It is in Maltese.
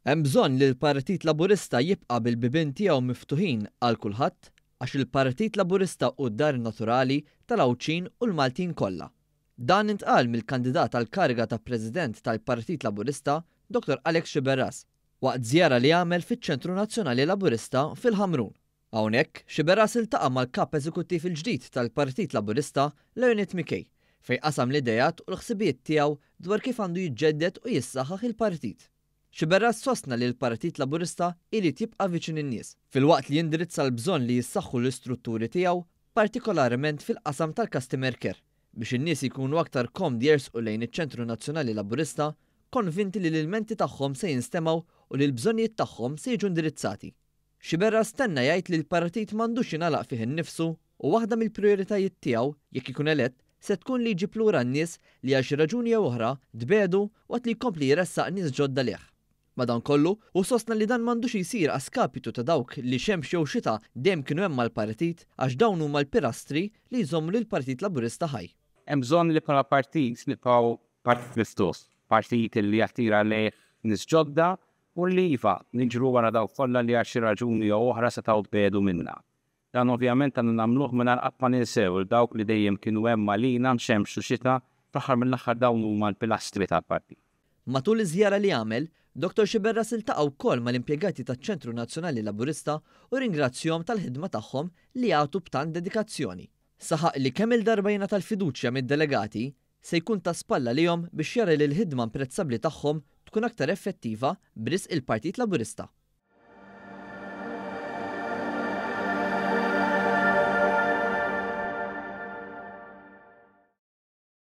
Hemm bżonn li l-Partit Laburista jibqa' bil-bibien tiegħu miftuħin għal kulħadd għax il-Partit Laburista hu d-dar naturali tal-Awċin u l-Maltin kollha. Dan intqal mill-kandidat għal kariga ta' President tal-Partit Laburista, Dr. Alex Xiberras, waqt żjara li għamel fiċ-Ċentru Nazzjonali Laburista fil-Ħamrun. Hawnhekk Xiberras iltaqa' mal-kap eżekuttiv il-ġdid tal-Partit Laburista, Leonid Mikej, fejn qasam l-idejat u l-ħsibijiet tiegħu dwar kif għandu jiġġedded u jissaħħaħ il-partit. Xiberras sostna li l-Partit Laburista irid jibqa' viċin in-nies, filwaqt li jindirizza l-bżonn li jissaħħu l-istrutturi tiegħu, partikolarment fil-qasam tal-customer care, biex in-nies ikunu aktar komdi jersqu lejn iċ-Ċentru Nazzjonali Laburista, konvinti li l-ilmenti tagħhom se jinstemaw u li l-bżonnijiet tagħhom se jiġu indirizzati. Xiberras stenna jgħid li l-partit m'għandux jingħalaq fih innifsu u waħda mill-prijoritajiet tiegħu jekk ikun elett se tkun li jġib lura n-nies li għal xi raġuni jew oħra dbedu waqt li jkompli jressaq nies ġodda lih. Madankollu, u sostna li dan m'għandux jsir għaskapitu ta' dawk li xemx jew xita dejjem kienu hemm mal-partit għax dawn huma l-pilastri li jżommu lill-Partit Laburista ħaj. Hemm bżonn li bħala partit nibqgħu partit mistus, partit li jattira lejh nies ġodda u li iva niġru wara dawk kollha li għal xi raġuni jew oħra setgħu tbedu minnha. Dan ovvjament għandna nagħmluh mingħajr qatt ma ninsew dawk li dejjem kienu hemm għalina xemx u xita fl-aħħar mill-aħħar dawn huma l-pilastri tal-partit. Matul iż-żjara li għamel, Dr. Xiberras iltaqa' wkoll mal-impjegati taċ-Ċentru Nazzjonali Laburista u ringrazzjahom tal-ħidma tagħhom li jagħtu b'tant dedikazzjoni. Saħaq li kemm il-darba jingħata l-fiduċja mid-delegati se jkun ta' spalla lihom biex jara li l-ħidma imprezzabbli tagħhom tkun aktar effettiva b'risq il-Partit Laburista.